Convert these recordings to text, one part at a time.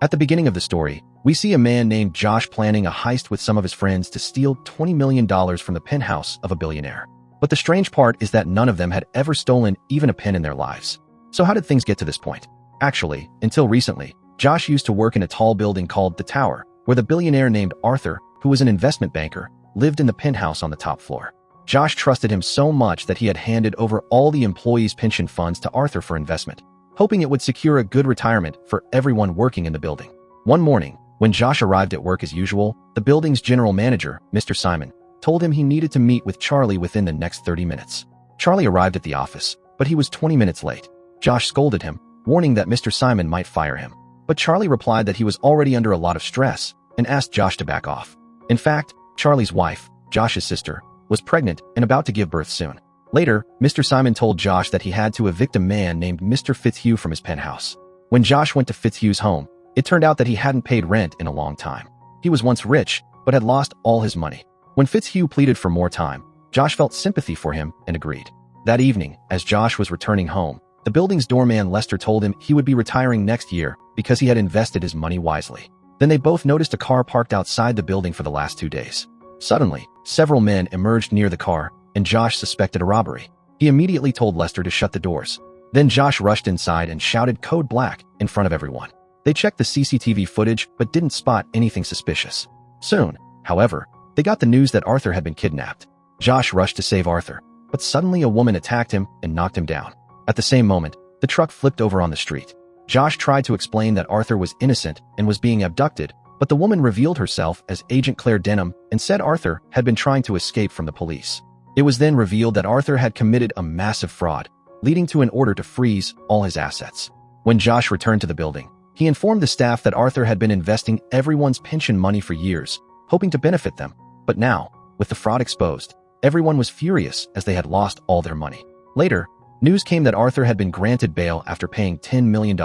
At the beginning of the story, we see a man named Josh planning a heist with some of his friends to steal $20 million from the penthouse of a billionaire. But the strange part is that none of them had ever stolen even a pen in their lives. So how did things get to this point? Actually, until recently, Josh used to work in a tall building called The Tower, where the billionaire named Arthur, who was an investment banker, lived in the penthouse on the top floor. Josh trusted him so much that he had handed over all the employees' pension funds to Arthur for investment, hoping it would secure a good retirement for everyone working in the building. One morning, when Josh arrived at work as usual, the building's general manager, Mr. Simon, told him he needed to meet with Charlie within the next 30 minutes. Charlie arrived at the office, but he was 20 minutes late. Josh scolded him, warning that Mr. Simon might fire him. But Charlie replied that he was already under a lot of stress and asked Josh to back off. In fact, Charlie's wife, Josh's sister, was pregnant and about to give birth soon. Later, Mr. Simon told Josh that he had to evict a man named Mr. Fitzhugh from his penthouse. When Josh went to Fitzhugh's home, it turned out that he hadn't paid rent in a long time. He was once rich, but had lost all his money. When Fitzhugh pleaded for more time, Josh felt sympathy for him and agreed. That evening, as Josh was returning home, the building's doorman Lester told him he would be retiring next year because he had invested his money wisely. Then they both noticed a car parked outside the building for the last 2 days. Suddenly, several men emerged near the car, and Josh suspected a robbery. He immediately told Lester to shut the doors. Then Josh rushed inside and shouted "Code Black" in front of everyone. They checked the CCTV footage but didn't spot anything suspicious. Soon, however, they got the news that Arthur had been kidnapped. Josh rushed to save Arthur, but suddenly a woman attacked him and knocked him down. At the same moment, the truck flipped over on the street. Josh tried to explain that Arthur was innocent and was being abducted, but the woman revealed herself as Agent Claire Denham and said Arthur had been trying to escape from the police. It was then revealed that Arthur had committed a massive fraud, leading to an order to freeze all his assets. When Josh returned to the building, he informed the staff that Arthur had been investing everyone's pension money for years, hoping to benefit them. But now, with the fraud exposed, everyone was furious as they had lost all their money. Later, news came that Arthur had been granted bail after paying $10 million,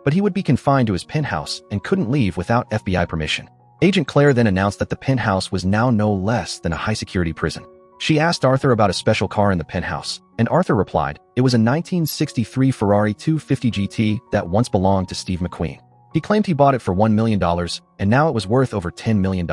but he would be confined to his penthouse and couldn't leave without FBI permission. Agent Claire then announced that the penthouse was now no less than a high-security prison. She asked Arthur about a special car in the penthouse, and Arthur replied it was a 1963 Ferrari 250 GT that once belonged to Steve McQueen. He claimed he bought it for $1 million, and now it was worth over $10 million.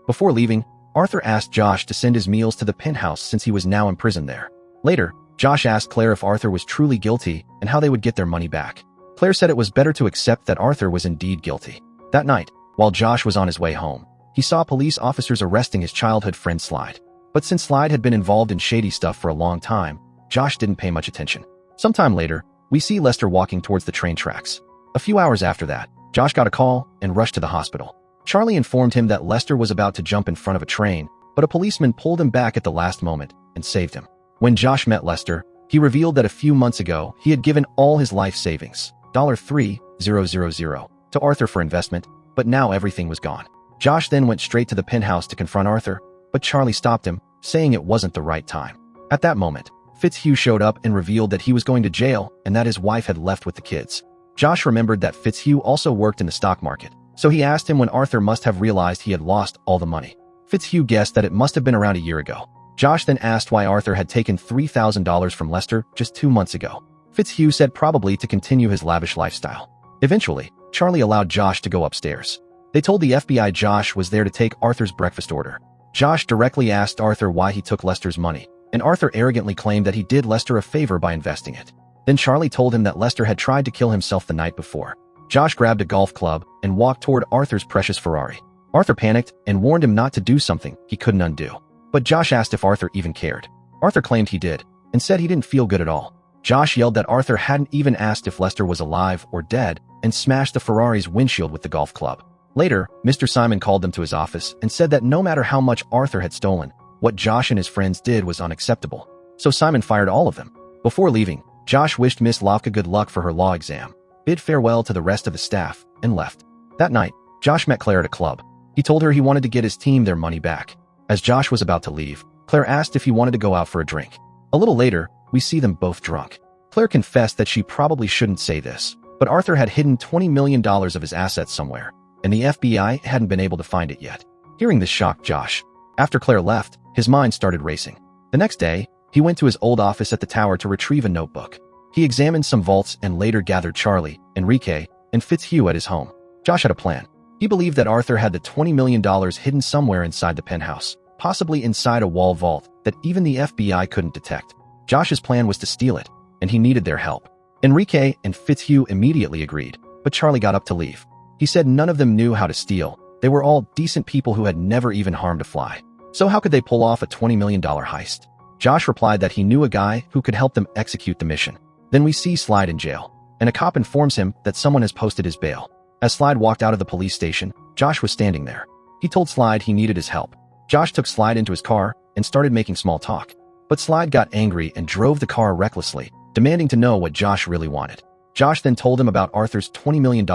Before leaving, Arthur asked Josh to send his meals to the penthouse since he was now imprisoned there. Later, Josh asked Claire if Arthur was truly guilty and how they would get their money back. Claire said it was better to accept that Arthur was indeed guilty. That night, while Josh was on his way home, he saw police officers arresting his childhood friend Slide. But since Slide had been involved in shady stuff for a long time, Josh didn't pay much attention. Sometime later, we see Lester walking towards the train tracks. A few hours after that, Josh got a call and rushed to the hospital. Charlie informed him that Lester was about to jump in front of a train, but a policeman pulled him back at the last moment and saved him. When Josh met Lester, he revealed that a few months ago he had given all his life savings, $3,000, to Arthur for investment, but now everything was gone. Josh then went straight to the penthouse to confront Arthur, but Charlie stopped him, saying it wasn't the right time. At that moment, Fitzhugh showed up and revealed that he was going to jail and that his wife had left with the kids. Josh remembered that Fitzhugh also worked in the stock market, so he asked him when Arthur must have realized he had lost all the money. Fitzhugh guessed that it must have been around a year ago. Josh then asked why Arthur had taken $3,000 from Lester just 2 months ago. Fitzhugh said probably to continue his lavish lifestyle. Eventually, Charlie allowed Josh to go upstairs. They told the FBI Josh was there to take Arthur's breakfast order. Josh directly asked Arthur why he took Lester's money, and Arthur arrogantly claimed that he did Lester a favor by investing it. Then Charlie told him that Lester had tried to kill himself the night before. Josh grabbed a golf club and walked toward Arthur's precious Ferrari. Arthur panicked and warned him not to do something he couldn't undo. But Josh asked if Arthur even cared. Arthur claimed he did, and said he didn't feel good at all. Josh yelled that Arthur hadn't even asked if Lester was alive or dead, and smashed the Ferrari's windshield with the golf club. Later, Mr. Simon called them to his office and said that no matter how much Arthur had stolen, what Josh and his friends did was unacceptable. So Simon fired all of them. Before leaving, Josh wished Miss Lavka good luck for her law exam, bid farewell to the rest of the staff, and left. That night, Josh met Claire at a club. He told her he wanted to get his team their money back. As Josh was about to leave, Claire asked if he wanted to go out for a drink. A little later, we see them both drunk. Claire confessed that she probably shouldn't say this, but Arthur had hidden $20 million of his assets somewhere, and the FBI hadn't been able to find it yet. Hearing this shocked Josh. After Claire left, his mind started racing. The next day, he went to his old office at the tower to retrieve a notebook. He examined some vaults and later gathered Charlie, Enrique, and Fitzhugh at his home. Josh had a plan. He believed that Arthur had the $20 million hidden somewhere inside the penthouse, possibly inside a wall vault that even the FBI couldn't detect. Josh's plan was to steal it, and he needed their help. Enrique and Fitzhugh immediately agreed, but Charlie got up to leave. He said none of them knew how to steal. They were all decent people who had never even harmed a fly. So how could they pull off a $20 million heist? Josh replied that he knew a guy who could help them execute the mission. Then we see Slide in jail, and a cop informs him that someone has posted his bail. As Slide walked out of the police station, Josh was standing there. He told Slide he needed his help. Josh took Slide into his car and started making small talk. But Slide got angry and drove the car recklessly, demanding to know what Josh really wanted. Josh then told him about Arthur's $20 million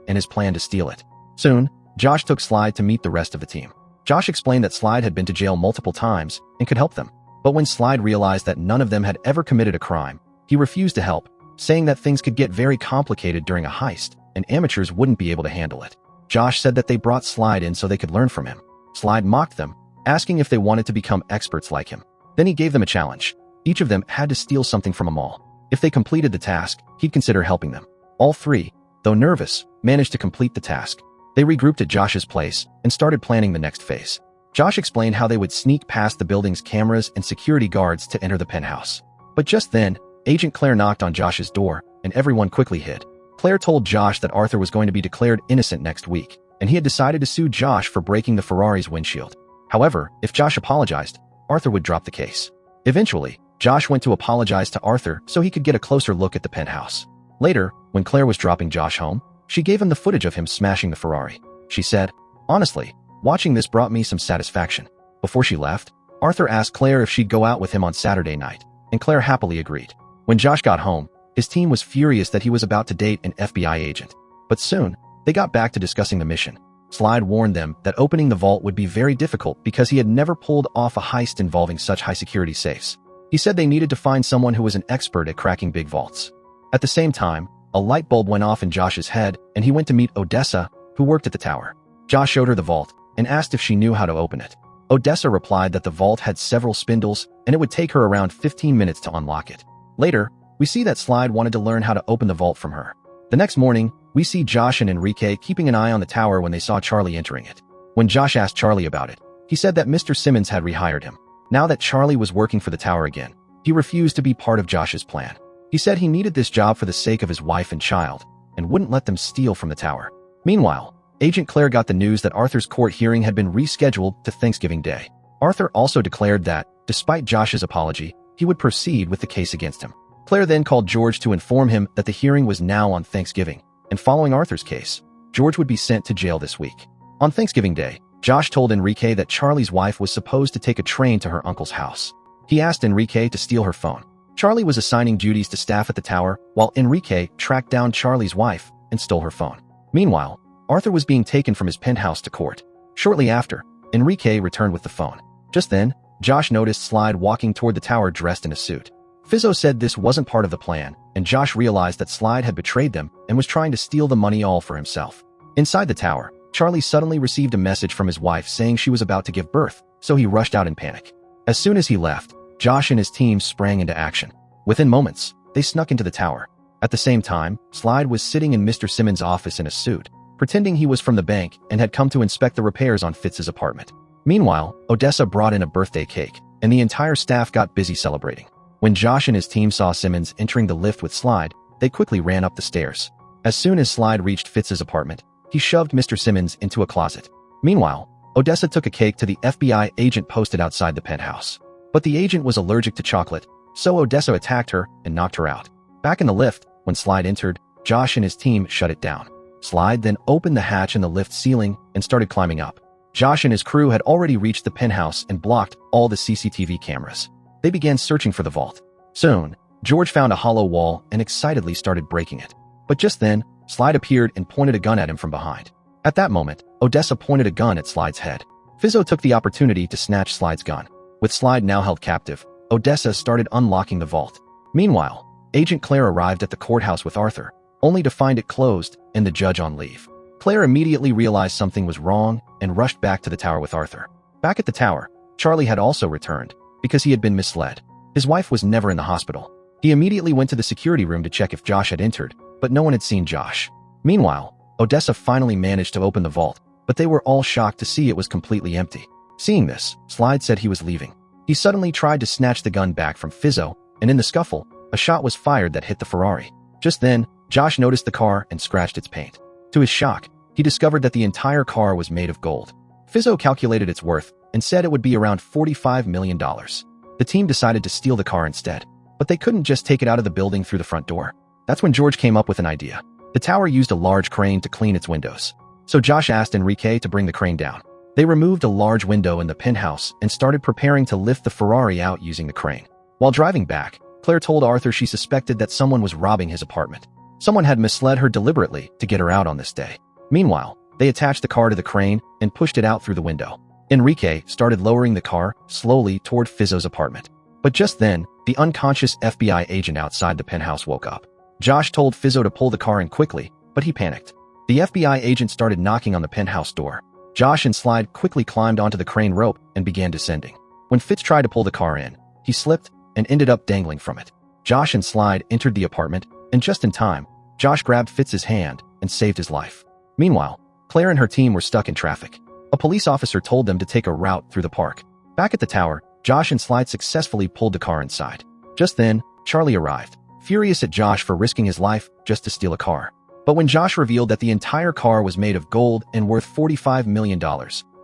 and his plan to steal it. Soon, Josh took Slide to meet the rest of the team. Josh explained that Slide had been to jail multiple times and could help them. But when Slide realized that none of them had ever committed a crime, he refused to help, saying that things could get very complicated during a heist, and amateurs wouldn't be able to handle it. Josh said that they brought Slide in so they could learn from him. Slide mocked them, asking if they wanted to become experts like him. Then he gave them a challenge. Each of them had to steal something from a mall. If they completed the task, he'd consider helping them. All three, though nervous, managed to complete the task. They regrouped at Josh's place and started planning the next phase. Josh explained how they would sneak past the building's cameras and security guards to enter the penthouse. But just then, Agent Claire knocked on Josh's door, and everyone quickly hid. Claire told Josh that Arthur was going to be declared innocent next week, and he had decided to sue Josh for breaking the Ferrari's windshield. However, if Josh apologized, Arthur would drop the case. Eventually, Josh went to apologize to Arthur so he could get a closer look at the penthouse. Later, when Claire was dropping Josh home, she gave him the footage of him smashing the Ferrari. She said, "Honestly, watching this brought me some satisfaction." Before she left, Arthur asked Claire if she'd go out with him on Saturday night, and Claire happily agreed. When Josh got home, his team was furious that he was about to date an FBI agent. But soon, they got back to discussing the mission. Slide warned them that opening the vault would be very difficult because he had never pulled off a heist involving such high-security safes. He said they needed to find someone who was an expert at cracking big vaults. At the same time, a light bulb went off in Josh's head, and he went to meet Odessa, who worked at the tower. Josh showed her the vault and asked if she knew how to open it. Odessa replied that the vault had several spindles, and it would take her around 15 minutes to unlock it. Later, we see that Slide wanted to learn how to open the vault from her. The next morning, we see Josh and Enrique keeping an eye on the tower when they saw Charlie entering it. When Josh asked Charlie about it, he said that Mr. Simmons had rehired him. Now that Charlie was working for the tower again, he refused to be part of Josh's plan. He said he needed this job for the sake of his wife and child, and wouldn't let them steal from the tower. Meanwhile, Agent Claire got the news that Arthur's court hearing had been rescheduled to Thanksgiving Day. Arthur also declared that, despite Josh's apology, he would proceed with the case against him. Claire then called George to inform him that the hearing was now on Thanksgiving, and following Arthur's case, George would be sent to jail this week. On Thanksgiving Day, Josh told Enrique that Charlie's wife was supposed to take a train to her uncle's house. He asked Enrique to steal her phone. Charlie was assigning duties to staff at the tower, while Enrique tracked down Charlie's wife and stole her phone. Meanwhile, Arthur was being taken from his penthouse to court. Shortly after, Enrique returned with the phone. Just then, Josh noticed Slide walking toward the tower dressed in a suit. Fizzo said this wasn't part of the plan, and Josh realized that Slide had betrayed them and was trying to steal the money all for himself. Inside the tower, Charlie suddenly received a message from his wife saying she was about to give birth, so he rushed out in panic. As soon as he left, Josh and his team sprang into action. Within moments, they snuck into the tower. At the same time, Slide was sitting in Mr. Simmons' office in a suit, pretending he was from the bank and had come to inspect the repairs on Fitz's apartment. Meanwhile, Odessa brought in a birthday cake, and the entire staff got busy celebrating. When Josh and his team saw Simmons entering the lift with Slide, they quickly ran up the stairs. As soon as Slide reached Fitz's apartment, he shoved Mr. Simmons into a closet. Meanwhile, Odessa took a cake to the FBI agent posted outside the penthouse. But the agent was allergic to chocolate, so Odessa attacked her and knocked her out. Back in the lift, when Slide entered, Josh and his team shut it down. Slide then opened the hatch in the lift ceiling and started climbing up. Josh and his crew had already reached the penthouse and blocked all the CCTV cameras. They began searching for the vault. Soon, George found a hollow wall and excitedly started breaking it. But just then, Slide appeared and pointed a gun at him from behind. At that moment, Odessa pointed a gun at Slide's head. Fizzo took the opportunity to snatch Slide's gun. With Slide now held captive, Odessa started unlocking the vault. Meanwhile, Agent Claire arrived at the courthouse with Arthur, only to find it closed and the judge on leave. Claire immediately realized something was wrong and rushed back to the tower with Arthur. Back at the tower, Charlie had also returned, because he had been misled. His wife was never in the hospital. He immediately went to the security room to check if Josh had entered, but no one had seen Josh. Meanwhile, Odessa finally managed to open the vault, but they were all shocked to see it was completely empty. Seeing this, Slide said he was leaving. He suddenly tried to snatch the gun back from Fizzo, and in the scuffle, a shot was fired that hit the Ferrari. Just then, Josh noticed the car and scratched its paint. To his shock, he discovered that the entire car was made of gold. Fizzo calculated its worth and said it would be around $45 million. The team decided to steal the car instead, but they couldn't just take it out of the building through the front door. That's when George came up with an idea. The tower used a large crane to clean its windows. So Josh asked Enrique to bring the crane down. They removed a large window in the penthouse and started preparing to lift the Ferrari out using the crane. While driving back, Claire told Arthur she suspected that someone was robbing his apartment. Someone had misled her deliberately to get her out on this day. Meanwhile, they attached the car to the crane and pushed it out through the window. Enrique started lowering the car slowly toward Fizzo's apartment. But just then, the unconscious FBI agent outside the penthouse woke up. Josh told Fizzo to pull the car in quickly, but he panicked. The FBI agent started knocking on the penthouse door. Josh and Slide quickly climbed onto the crane rope and began descending. When Fitz tried to pull the car in, he slipped and ended up dangling from it. Josh and Slide entered the apartment, and just in time, Josh grabbed Fitz's hand and saved his life. Meanwhile, Claire and her team were stuck in traffic. A police officer told them to take a route through the park. Back at the tower, Josh and Slide successfully pulled the car inside. Just then, Charlie arrived, furious at Josh for risking his life just to steal a car. But when Josh revealed that the entire car was made of gold and worth $45 million,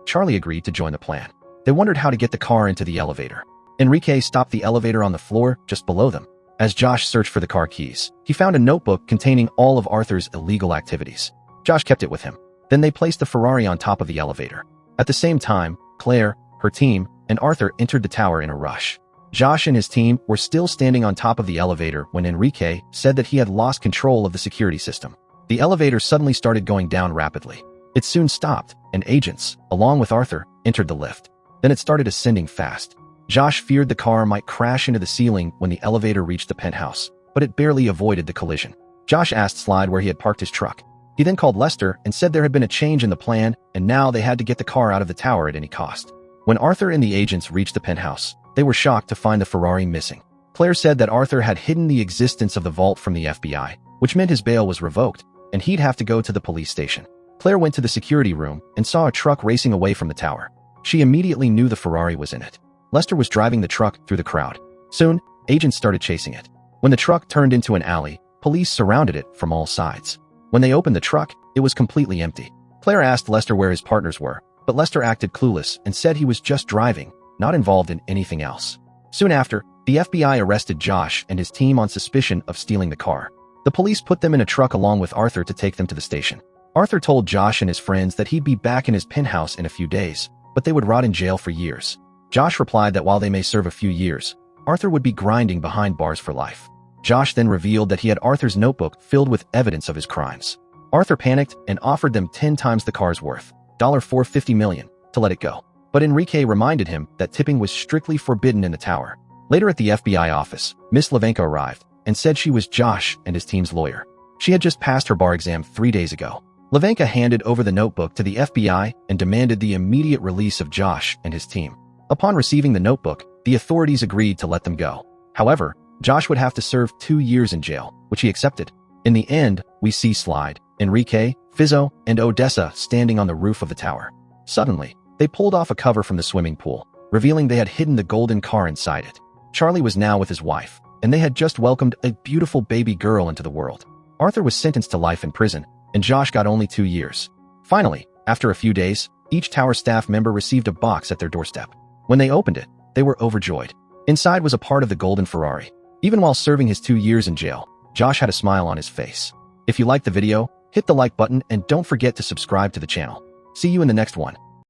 Charlie agreed to join the plan. They wondered how to get the car into the elevator. Enrique stopped the elevator on the floor just below them. As Josh searched for the car keys, he found a notebook containing all of Arthur's illegal activities. Josh kept it with him. Then they placed the Ferrari on top of the elevator. At the same time, Claire, her team, and Arthur entered the tower in a rush. Josh and his team were still standing on top of the elevator when Enrique said that he had lost control of the security system. The elevator suddenly started going down rapidly. It soon stopped, and agents, along with Arthur, entered the lift. Then it started ascending fast. Josh feared the car might crash into the ceiling when the elevator reached the penthouse, but it barely avoided the collision. Josh asked Slide where he had parked his truck. He then called Lester and said there had been a change in the plan, and now they had to get the car out of the tower at any cost. When Arthur and the agents reached the penthouse, they were shocked to find the Ferrari missing. Claire said that Arthur had hidden the existence of the vault from the FBI, which meant his bail was revoked, and he'd have to go to the police station. Claire went to the security room and saw a truck racing away from the tower. She immediately knew the Ferrari was in it. Lester was driving the truck through the crowd. Soon, agents started chasing it. When the truck turned into an alley, police surrounded it from all sides. When they opened the truck, it was completely empty. Claire asked Lester where his partners were, but Lester acted clueless and said he was just driving, not involved in anything else. Soon after, the FBI arrested Josh and his team on suspicion of stealing the car. The police put them in a truck along with Arthur to take them to the station. Arthur told Josh and his friends that he'd be back in his penthouse in a few days, but they would rot in jail for years. Josh replied that while they may serve a few years, Arthur would be grinding behind bars for life. Josh then revealed that he had Arthur's notebook filled with evidence of his crimes. Arthur panicked and offered them 10 times the car's worth, $450 million, to let it go. But Enrique reminded him that tipping was strictly forbidden in the tower. Later at the FBI office, Miss Levanka arrived and said she was Josh and his team's lawyer. She had just passed her bar exam 3 days ago. Levanka handed over the notebook to the FBI and demanded the immediate release of Josh and his team. Upon receiving the notebook, the authorities agreed to let them go. However, Josh would have to serve 2 years in jail, which he accepted. In the end, we see Slide, Enrique, Fizzo, and Odessa standing on the roof of the tower. Suddenly, they pulled off a cover from the swimming pool, revealing they had hidden the golden car inside it. Charlie was now with his wife, and they had just welcomed a beautiful baby girl into the world. Arthur was sentenced to life in prison, and Josh got only 2 years. Finally, after a few days, each tower staff member received a box at their doorstep. When they opened it, they were overjoyed. Inside was a part of the golden Ferrari. Even while serving his 2 years in jail, Josh had a smile on his face. If you liked the video, hit the like button and don't forget to subscribe to the channel. See you in the next one.